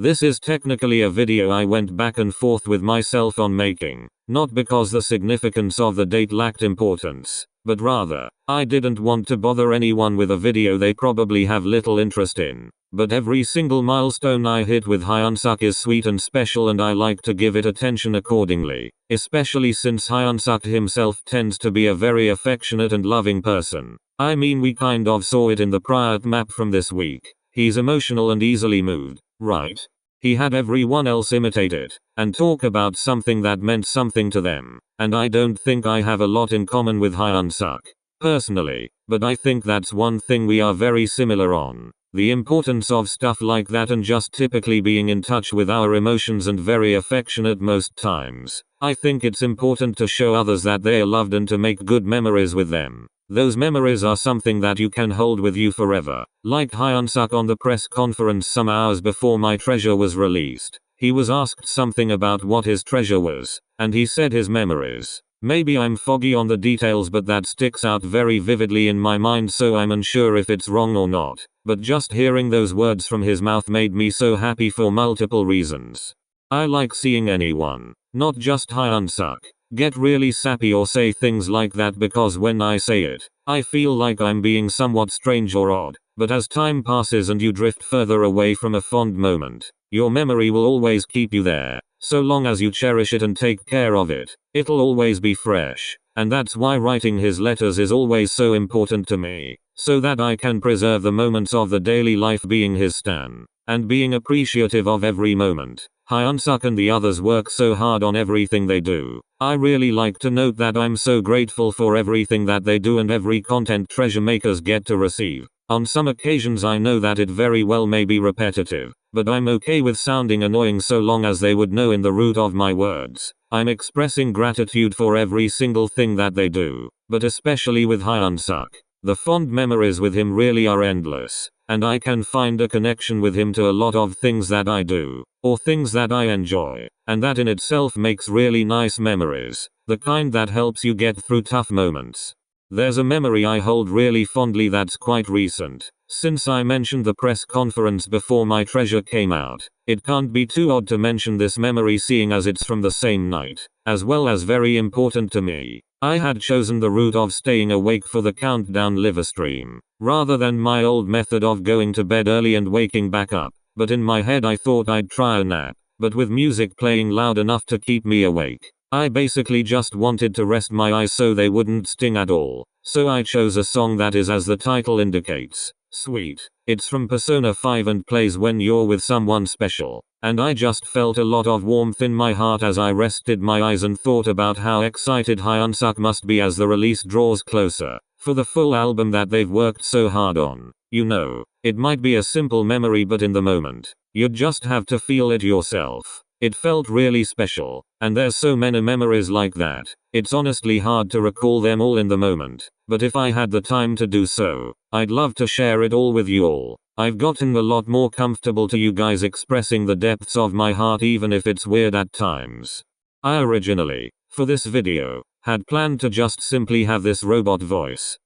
This is technically a video I went back and forth with myself on making, not because the significance of the date lacked importance, but rather, I didn't want to bother anyone with a video they probably have little interest in. But every single milestone I hit with Hyunsuk is sweet and special, and I like to give it attention accordingly, especially since Hyunsuk himself tends to be a very affectionate and loving person. I mean, we kind of saw it in the Priot map from this week. He's emotional and easily moved, right? He had everyone else imitate it, and talk about something that meant something to them, and I don't think I have a lot in common with Hyunsuk, personally, but I think that's one thing we are very similar on. The importance of stuff like that and just typically being in touch with our emotions and very affectionate most times. I think it's important to show others that they are loved and to make good memories with them. Those memories are something that you can hold with you forever. Like Hyunsuk on the press conference some hours before My Treasure was released. He was asked something about what his treasure was, and he said his memories. Maybe I'm foggy on the details, but that sticks out very vividly in my mind, so I'm unsure if it's wrong or not. But just hearing those words from his mouth made me so happy for multiple reasons. I like seeing anyone, not just Hyunsuk, get really sappy or say things like that, because when I say it, I feel like I'm being somewhat strange or odd. But as time passes and you drift further away from a fond moment, your memory will always keep you there. So long as you cherish it and take care of it, it'll always be fresh. And that's why writing his letters is always so important to me, so that I can preserve the moments of the daily life being his stan, and being appreciative of every moment. Hyunsuk and the others work so hard on everything they do. I really like to note that I'm so grateful for everything that they do and every content treasure makers get to receive. On some occasions I know that it very well may be repetitive, but I'm okay with sounding annoying so long as they would know in the root of my words, I'm expressing gratitude for every single thing that they do, but especially with Hyunsuk. The fond memories with him really are endless, and I can find a connection with him to a lot of things that I do, or things that I enjoy, and that in itself makes really nice memories, the kind that helps you get through tough moments. There's a memory I hold really fondly that's quite recent. Since I mentioned the press conference before My Treasure came out, it can't be too odd to mention this memory, seeing as it's from the same night, as well as very important to me. I had chosen the route of staying awake for the countdown live stream, rather than my old method of going to bed early and waking back up, but in my head I thought I'd try a nap, but with music playing loud enough to keep me awake. I basically just wanted to rest my eyes so they wouldn't sting at all, so I chose a song that is, as the title indicates, sweet. It's from Persona 5 and plays when you're with someone special, and I just felt a lot of warmth in my heart as I rested my eyes and thought about how excited Hyunsuk must be as the release draws closer, for the full album that they've worked so hard on. You know, it might be a simple memory, but in the moment, you'd just have to feel it yourself. It felt really special, and there's so many memories like that, it's honestly hard to recall them all in the moment, but if I had the time to do so, I'd love to share it all with you all. I've gotten a lot more comfortable to you guys expressing the depths of my heart, even if it's weird at times. I originally, for this video, had planned to just simply have this robot voice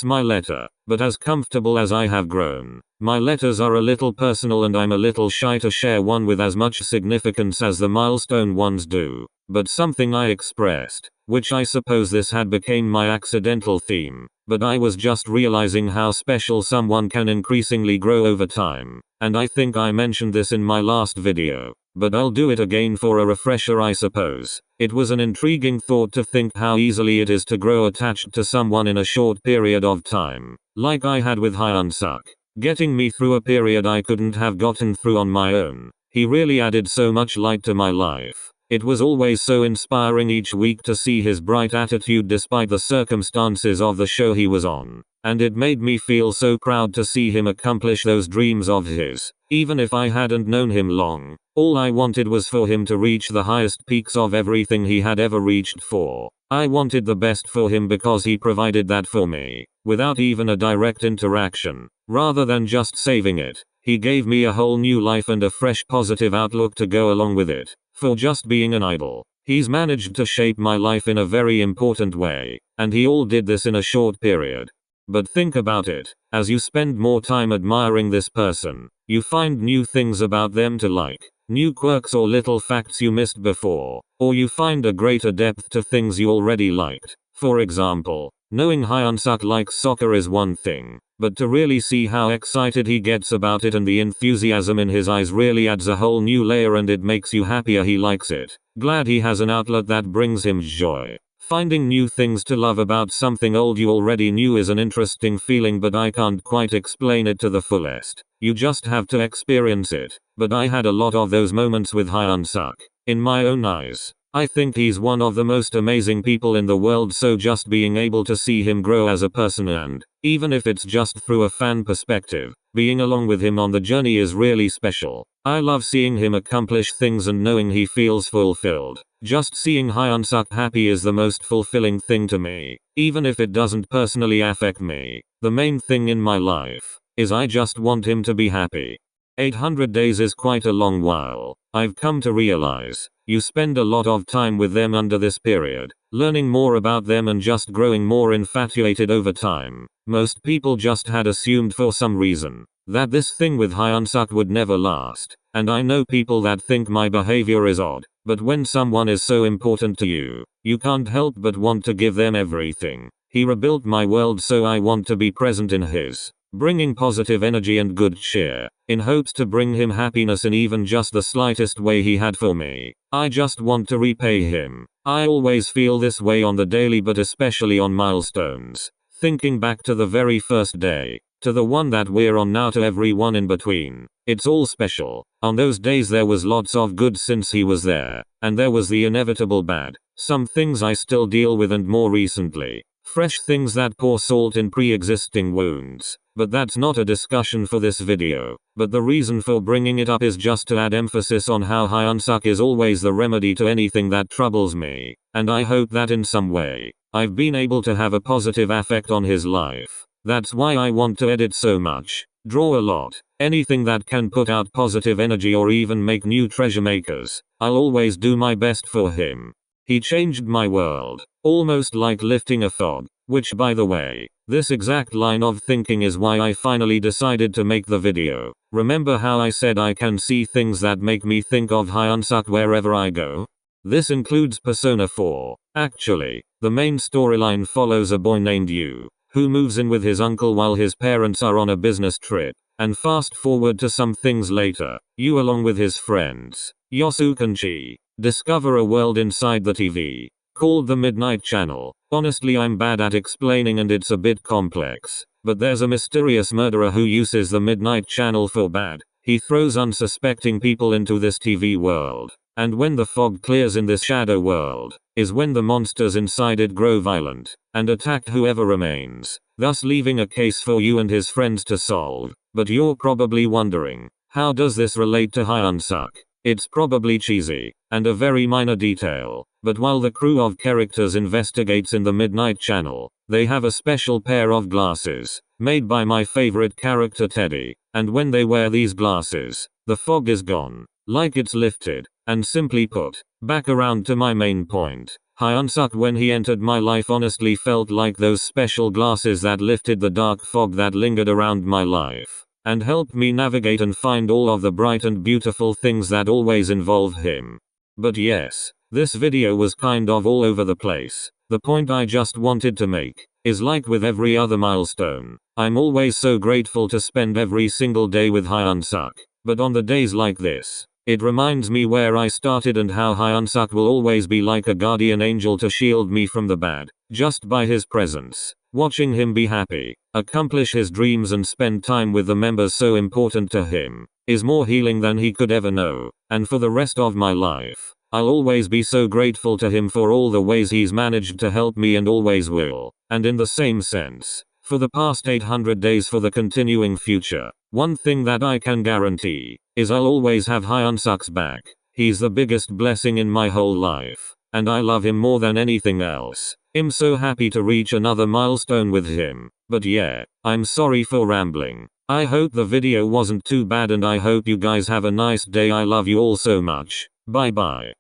my letter, but as comfortable as I have grown, my letters are a little personal and I'm a little shy to share one with as much significance as the milestone ones do. But something I expressed, which I suppose this had became my accidental theme, but I was just realizing how special someone can increasingly grow over time, and I think I mentioned this in my last video, but I'll do it again for a refresher I suppose. It was an intriguing thought to think how easily it is to grow attached to someone in a short period of time, like I had with Hyunsuk, getting me through a period I couldn't have gotten through on my own. He really added so much light to my life. It was always so inspiring each week to see his bright attitude despite the circumstances of the show he was on, and it made me feel so proud to see him accomplish those dreams of his. Even if I hadn't known him long, all I wanted was for him to reach the highest peaks of everything he had ever reached for. I wanted the best for him because he provided that for me, without even a direct interaction. Rather than just saving it, he gave me a whole new life and a fresh positive outlook to go along with it. For just being an idol, he's managed to shape my life in a very important way, and he all did this in a short period. But think about it. As you spend more time admiring this person, you find new things about them to like, new quirks or little facts you missed before, or you find a greater depth to things you already liked. For example, knowing Hyunsuk likes soccer is one thing, but to really see how excited he gets about it and the enthusiasm in his eyes really adds a whole new layer, and it makes you happier he likes it. Glad he has an outlet that brings him joy. Finding new things to love about something old you already knew is an interesting feeling, but I can't quite explain it to the fullest. You just have to experience it. But I had a lot of those moments with Hyunsuk. In my own eyes, I think he's one of the most amazing people in the world, so just being able to see him grow as a person, and, even if it's just through a fan perspective, being along with him on the journey is really special. I love seeing him accomplish things and knowing he feels fulfilled. Just seeing Hyunsuk happy is the most fulfilling thing to me, even if it doesn't personally affect me. The main thing in my life is I just want him to be happy. 800 days is quite a long while. I've come to realize, you spend a lot of time with them under this period, learning more about them and just growing more infatuated over time. Most people just had assumed for some reason that this thing with Hyunsuk would never last, and I know people that think my behavior is odd, but when someone is so important to you, you can't help but want to give them everything. He rebuilt my world, so I want to be present in his, bringing positive energy and good cheer, in hopes to bring him happiness in even just the slightest way he had for me. I just want to repay him. I always feel this way on the daily, but especially on milestones. Thinking back to the very first day, to the one that we're on now, to everyone in between. It's all special. On those days there was lots of good since he was there, and there was the inevitable bad. Some things I still deal with, and more recently, fresh things that pour salt in pre-existing wounds. But that's not a discussion for this video. But the reason for bringing it up is just to add emphasis on how Hyunsuk is always the remedy to anything that troubles me, and I hope that in some way, I've been able to have a positive effect on his life. That's why I want to edit so much, draw a lot, anything that can put out positive energy or even make new treasure makers. I'll always do my best for him. He changed my world, almost like lifting a fog, which, by the way, this exact line of thinking is why I finally decided to make the video. Remember how I said I can see things that make me think of Hyunsuk wherever I go? This includes Persona 4. Actually, the main storyline follows a boy named Yu, who moves in with his uncle while his parents are on a business trip. And fast forward to some things later, Yu along with his friends, Yosuke and Chi, discover a world inside the TV, called the Midnight Channel. Honestly, I'm bad at explaining and it's a bit complex, but there's a mysterious murderer who uses the Midnight Channel for bad. He throws unsuspecting people into this TV world, and when the fog clears in this shadow world, is when the monsters inside it grow violent, and attack whoever remains, thus leaving a case for you and his friends to solve. But you're probably wondering, how does this relate to Hyunsuk? It's probably cheesy, and a very minor detail, but while the crew of characters investigates in the Midnight Channel, they have a special pair of glasses, made by my favorite character Teddy, and when they wear these glasses, the fog is gone, like it's lifted, and simply put, back around to my main point. Hyunsuk, when he entered my life, honestly felt like those special glasses that lifted the dark fog that lingered around my life, and helped me navigate and find all of the bright and beautiful things that always involve him. But yes, this video was kind of all over the place. The point I just wanted to make is, like with every other milestone, I'm always so grateful to spend every single day with Hyunsuk. But on the days like this, it reminds me where I started and how Hyunsuk will always be like a guardian angel to shield me from the bad. Just by his presence, watching him be happy, accomplish his dreams and spend time with the members so important to him, is more healing than he could ever know. And for the rest of my life, I'll always be so grateful to him for all the ways he's managed to help me and always will. And in the same sense, for the past 800 days, for the continuing future, one thing that I can guarantee is I'll always have Hyunsuk's back. He's the biggest blessing in my whole life, and I love him more than anything else. I'm so happy to reach another milestone with him. But yeah, I'm sorry for rambling. I hope the video wasn't too bad and I hope you guys have a nice day. I love you all so much. Bye bye.